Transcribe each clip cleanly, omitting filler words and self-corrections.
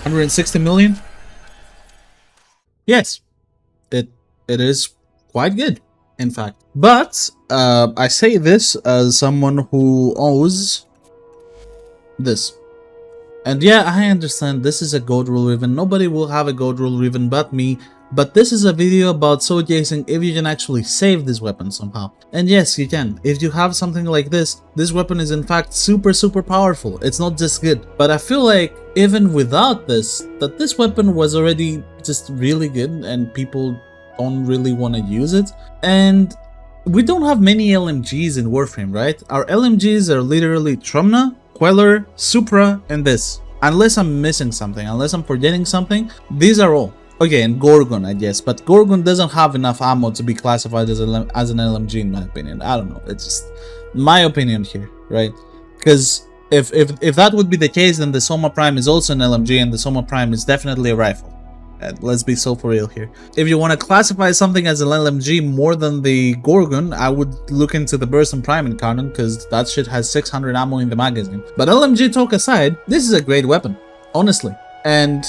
160 million? Yes, it is quite good, in fact. But I say this as someone who owes this. And yeah, I understand this is a gold rule ribbon. Nobody will have a gold rule ribbon but me. But this is a video about showcasing if you can actually save this weapon somehow. And yes, you can. If you have something like this weapon is in fact super powerful. It's not just good. But I feel like even without this, that this weapon was already just really good and people don't really want to use it. And we don't have many LMGs in Warframe, right? Our LMGs are literally Trumna, Queller, Supra, and this. Unless I'm missing something, unless I'm forgetting something, these are all. Okay, and Gorgon, I guess, but Gorgon doesn't have enough ammo to be classified as an LMG in my opinion. I don't know, it's just my opinion here, right? Because if that would be the case, then the Soma Prime is also an LMG, and the Soma Prime is definitely a rifle. Let's be so for real here. If you want to classify something as an LMG more than the Gorgon, I would look into the Burst and Prime in Canon, because that shit has 600 ammo in the magazine. But LMG talk aside, this is a great weapon, honestly. And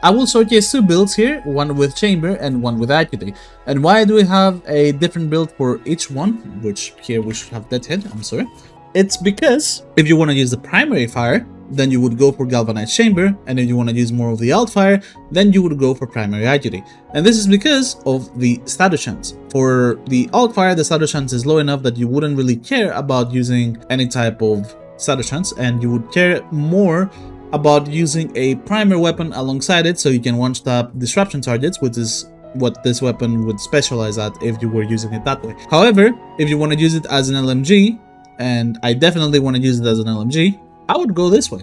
I will showcase two builds here, one with chamber and one with acuity. And why do we have a different build for each one, which here we should have deadhead, I'm sorry. It's because if you want to use the primary fire, then you would go for galvanized chamber, and if you want to use more of the alt fire, then you would go for primary acuity. And this is because of the status chance. For the alt fire, the status chance is low enough that you wouldn't really care about using any type of status chance, and you would care more about using a primer weapon alongside it so you can one-shot disruption targets, which is what this weapon would specialize at if you were using it that way. However, if you want to use it as an LMG, and I definitely want to use it as an LMG, I would go this way,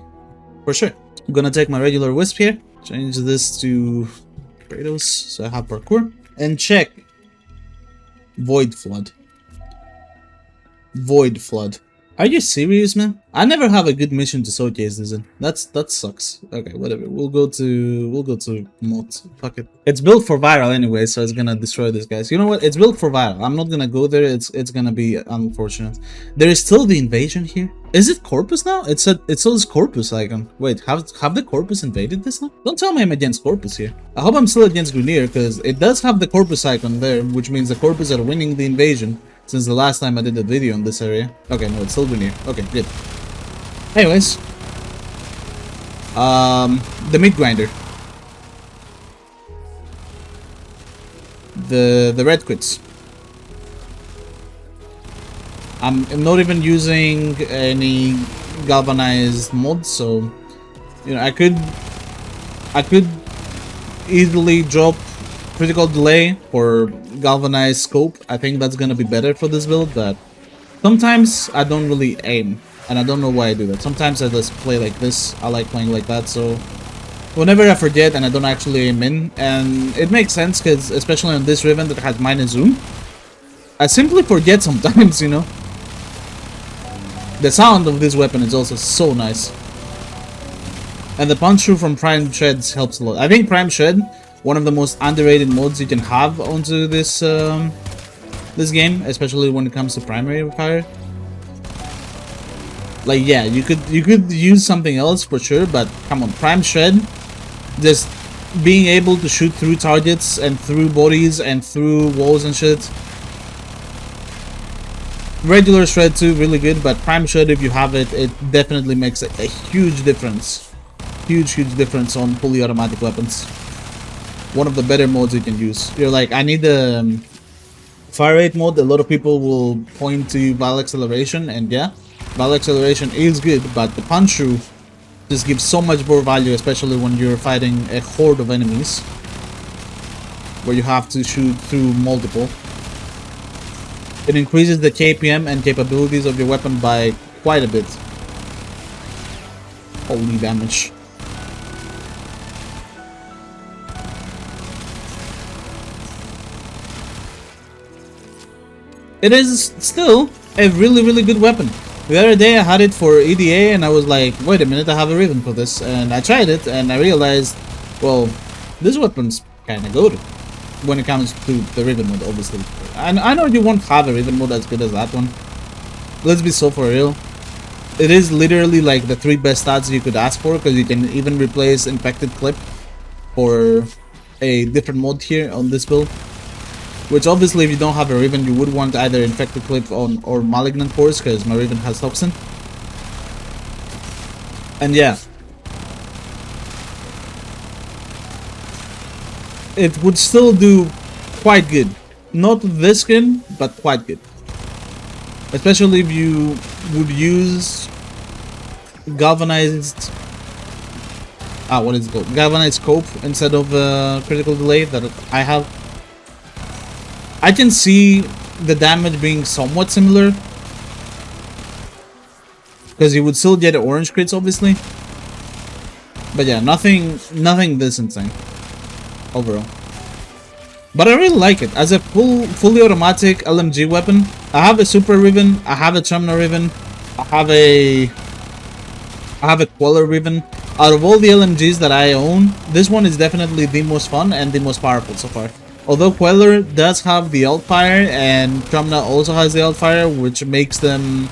for sure. I'm gonna take my regular wisp here, change this to Kratos, so I have parkour, and check Void Flood. Void Flood. Are you serious, man? I never have a good mission to showcase this in. That sucks. Okay, whatever. We'll go to mods. Fuck it. It's built for viral anyway, so it's gonna destroy this, guys. You know what? It's built for viral. I'm not gonna go there. It's gonna be unfortunate. There is still the invasion here. Is it Corpus now? It says Corpus icon. Wait, have the Corpus invaded this now? Don't tell me I'm against Corpus here. I hope I'm still against Grunier, because it does have the Corpus icon there, which means the Corpus are winning the invasion. Since the last time I did a video in this area. Okay, no, it's still Grunier. Okay, good. Anyways. The meat grinder. The red quits. I'm not even using any galvanized mods, so you know I could easily drop critical delay or galvanized scope. I think that's gonna be better for this build, but sometimes I don't really aim, and I don't know why I do that. Sometimes I just play like this. I like playing like that, so whenever I forget and I don't actually aim in, and it makes sense because especially on this ribbon that has minus zoom, I simply forget sometimes, you know. The sound of this weapon is also so nice, and the punch through from Prime Shreds helps a lot. I think Prime Shred, one of the most underrated mods you can have onto this this game, especially when it comes to primary fire. Like, yeah, you could use something else for sure, but come on, Prime Shred, just being able to shoot through targets and through bodies and through walls and shit. Regular Shred too, really good, but Prime Shred, if you have it, it definitely makes a huge difference. Huge difference on fully automatic weapons. One of the better modes you can use. You're like, I need the fire rate mode. A lot of people will point to Val Acceleration, and yeah, Val Acceleration is good, but the punch through just gives so much more value, especially when you're fighting a horde of enemies, where you have to shoot through multiple. It increases the KPM and capabilities of your weapon by quite a bit. Holy damage. It is still a really good weapon. The other day I had it for EDA and I was like, wait a minute, I have a ribbon for this. And I tried it and I realized, well, this weapon's kinda good when it comes to the ribbon mode, obviously. And I know you won't have a ribbon mode as good as that one. Let's be so for real. it is literally like the 3 best stats you could ask for, because you can even replace infected clip for a different mod here on this build. Which obviously, if you don't have a Riven, you would want either infected clip on or malignant force, because my Riven has toxin. And yeah, it would still do quite good. Not this skin, but quite good. Especially if you would use galvanized, what is it called? Galvanized scope instead of critical delay that I have. I can see the damage being somewhat similar, because you would still get orange crits, obviously. But yeah, nothing this insane overall. But I really like it as a fully automatic LMG weapon. I have a Super Riven, I have a Tremna Riven, I have a Queller Riven. Out of all the LMGs that I own, this one is definitely the most fun and the most powerful so far. Although Queller does have the Altfire and Tremna also has the Altfire, which makes them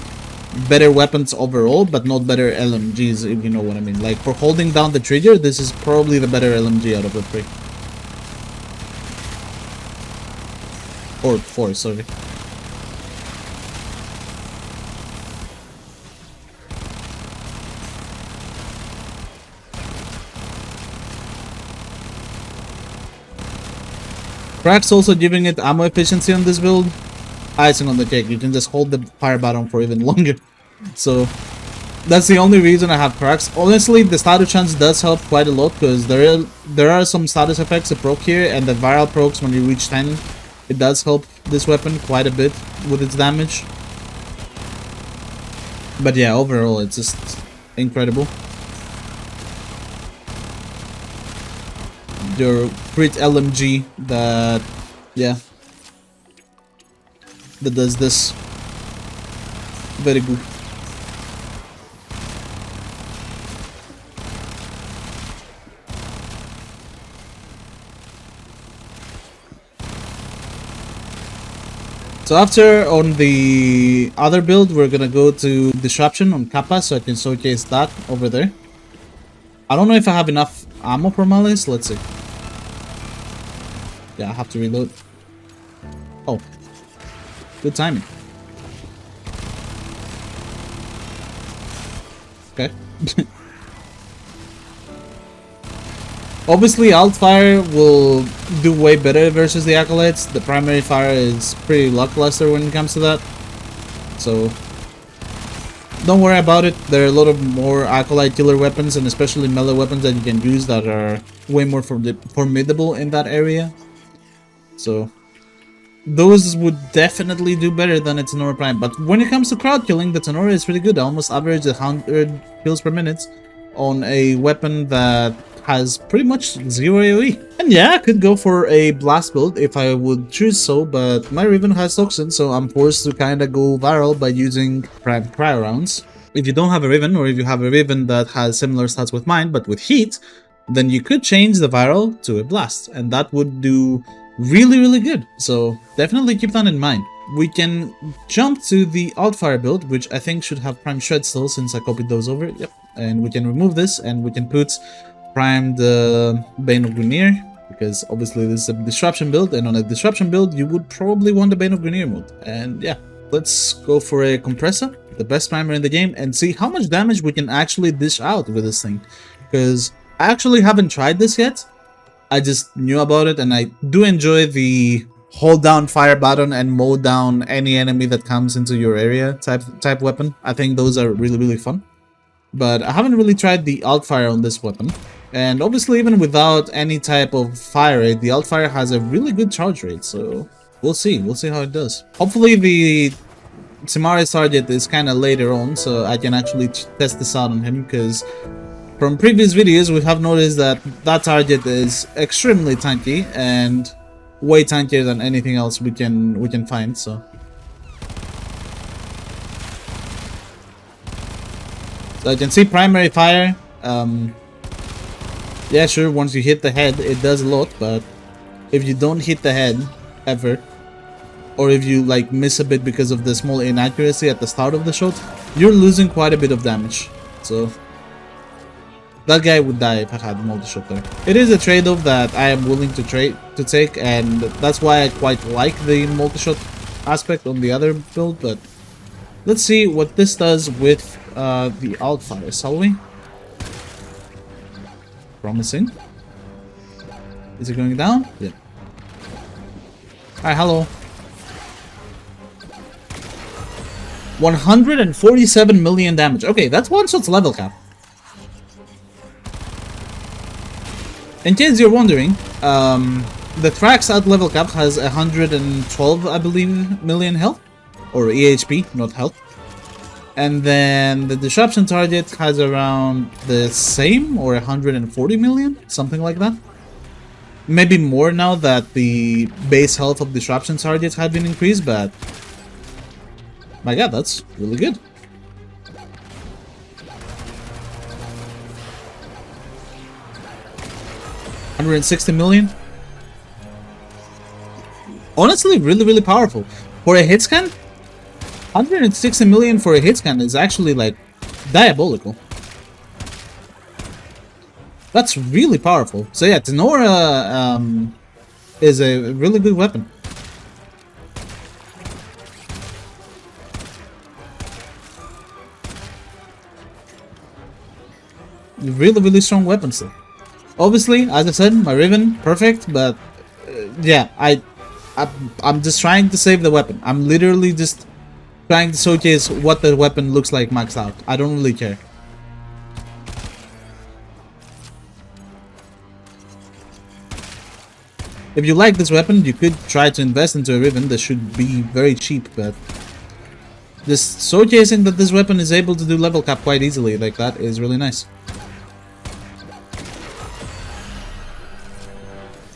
better weapons overall, but not better LMGs, if you know what I mean. Like, for holding down the trigger, this is probably the better LMG out of the 3. Or 4, sorry. Crack's also giving it ammo efficiency on this build. Icing on the cake, you can just hold the fire button for even longer. So that's the only reason I have cracks. Honestly, the status chance does help quite a lot, because there are some status effects that proc here, and the viral procs when you reach 10. It does help this weapon quite a bit with its damage. But yeah, overall it's just incredible. Your crit LMG that, yeah, that does this. Very good. So after on the other build, we're gonna go to Disruption on Kappa, so I can showcase that over there. I don't know if I have enough ammo for Malice. Let's see. Yeah, I have to reload. Oh, good timing. Okay. Obviously, alt fire will do way better versus the acolytes. The primary fire is pretty lackluster when it comes to that. So don't worry about it. There are a lot of more acolyte killer weapons, and especially melee weapons that you can use that are way more formidable in that area. So those would definitely do better than a Tenora Prime. But when it comes to crowd killing, the Tenora is pretty good. I almost average 100 kills per minute on a weapon that has pretty much 0 AoE. And yeah, I could go for a blast build if I would choose so, but my Riven has toxin, so I'm forced to kinda go viral by using Prime Cryo rounds. If you don't have a Riven, or if you have a Riven that has similar stats with mine, but with heat, then you could change the viral to a blast, and that would do really good. So definitely keep that in mind. We can jump to the Outfire build, which I think should have Prime Shred still, since I copied those over. Yep. And we can remove this, and we can put Prime the Bane of Grunier, because obviously this is a Disruption build, and on a Disruption build you would probably want the Bane of Grunier mode. And yeah, let's go for a Compressor, the best primer in the game, and see how much damage we can actually dish out with this thing. Because I actually haven't tried this yet. I just knew about it, and I do enjoy the hold down fire button and mow down any enemy that comes into your area type weapon. I think those are really fun. But I haven't really tried the alt fire on this weapon. And obviously, even without any type of fire rate, the alt fire has a really good charge rate. So we'll see how it does. Hopefully the Simari's target is kind of later on, so I can actually test this out on him, because from previous videos we have noticed that that target is extremely tanky and way tankier than anything else we can find. So I can see primary fire. Yeah, sure, once you hit the head, it does a lot, but if you don't hit the head ever, or if you like miss a bit because of the small inaccuracy at the start of the shot, you're losing quite a bit of damage. So that guy would die if I had multi-shot there. It is a trade-off that I am willing to take, and that's why I quite like the multi-shot aspect on the other build. But let's see what this does with the Altfire, shall we? Promising. Is it going down? Yeah. Alright, hello. 147 million damage. Okay, that's one shot's level cap. In case you're wondering, the Thrax at level cap has 112, I believe, million health. Or EHP, not health. And then the disruption target has around the same, or 140 million, something like that. Maybe more now that the base health of disruption targets have been increased, but my god, that's really good. $160 million. Honestly, really powerful. For a hit scan, 160 million for a hit scan is actually like diabolical. That's really powerful. So yeah, Tenora is a really good weapon. Really strong weapons though. Obviously, as I said, my Riven, perfect, but yeah, I'm just trying to save the weapon. I'm literally just trying to showcase what the weapon looks like maxed out. I don't really care. If you like this weapon, you could try to invest into a Riven. That should be very cheap, but just showcasing that this weapon is able to do level cap quite easily like that is really nice.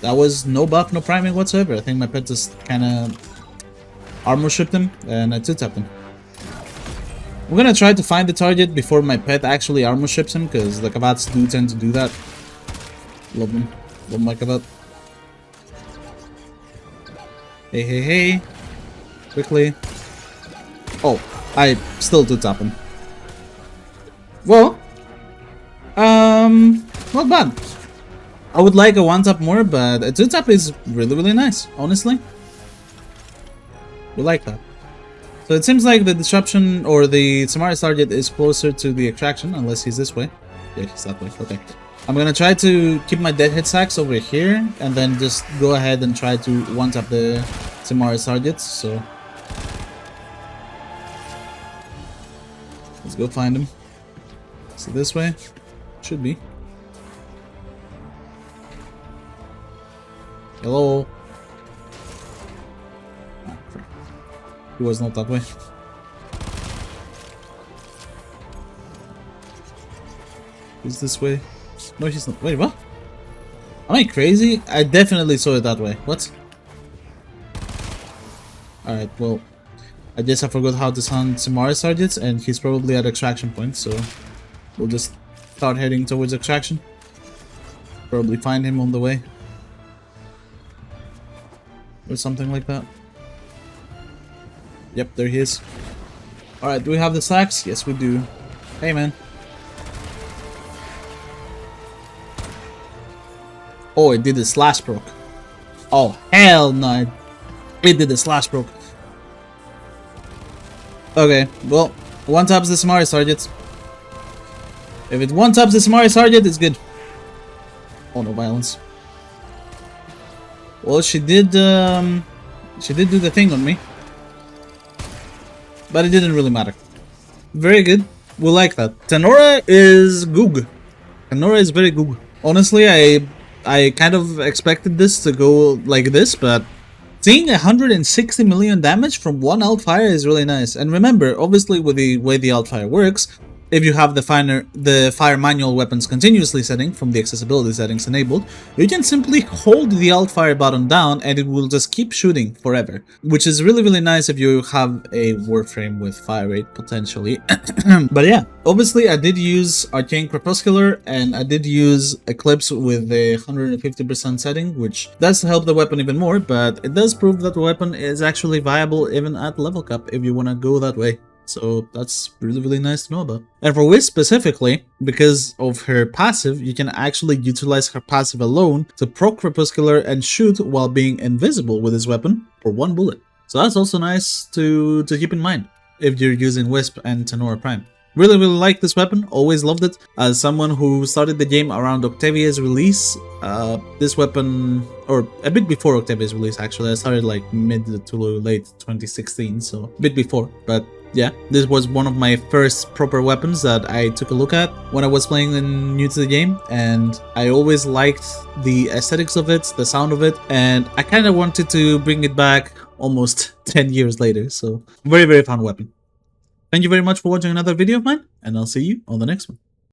That was no buff, no priming whatsoever. I think my pet just kind of armor shipped him, and I two-tapped him. I'm gonna try to find the target before my pet actually armor ships him, because the Kavats do tend to do that. Love them. Love my Kavat. Hey. Quickly. Oh, I still two-tap him. Well, not bad. I would like a one-tap more, but a two-tap is really nice, honestly. We like that. So it seems like the disruption or the Samara's target is closer to the extraction, unless he's this way. Yeah, he's that way. Okay. I'm gonna try to keep my dead hit stacks over here, and then just go ahead and try to one-tap the Samara's targets. So let's go find him. Is it this way? Should be. Hello. He was not that way. He's this way. No, he's not. Wait, what? Am I crazy? I definitely saw it that way. What? Alright, well, I guess I forgot how to sound Samara's targets, and he's probably at extraction point, so we'll just start heading towards extraction. Probably find him on the way. Or something like that. Yep, there he is. Alright, do we have the stacks? Yes, we do. Hey, man. Oh, it did the slash proc. Oh, hell no. It did the slash proc. Okay, well, one taps the Samara's target. If it one taps the Samara's target, it's good. Oh, no violence. Well, she did do the thing on me. But it didn't really matter. Very good. We like that. Tenora is goog. Tenora is very goog. Honestly, I kind of expected this to go like this, but seeing 160 million damage from one Altfire is really nice. And remember, obviously with the way the Altfire works, if you have the fire manual weapons continuously setting from the accessibility settings enabled, you can simply hold the Altfire button down and it will just keep shooting forever. Which is really nice if you have a Warframe with fire rate potentially. But yeah, obviously I did use Arcane Crepuscular and I did use Eclipse with a 150% setting, which does help the weapon even more, but it does prove that the weapon is actually viable even at level cap if you want to go that way. So that's really nice to know about. And for Wisp specifically, because of her passive, you can actually utilize her passive alone to proc Crepuscular and shoot while being invisible with this weapon for 1 bullet. So that's also nice to keep in mind if you're using Wisp and Tenora Prime. Really like this weapon, always loved it. As someone who started the game around Octavia's release, this weapon, or a bit before Octavia's release actually, I started like mid to late 2016, so a bit before. But yeah, this was one of my first proper weapons that I took a look at when I was playing new to the game, and I always liked the aesthetics of it, the sound of it, and I kind of wanted to bring it back almost 10 years later, so very fun weapon. Thank you very much for watching another video of mine, and I'll see you on the next one.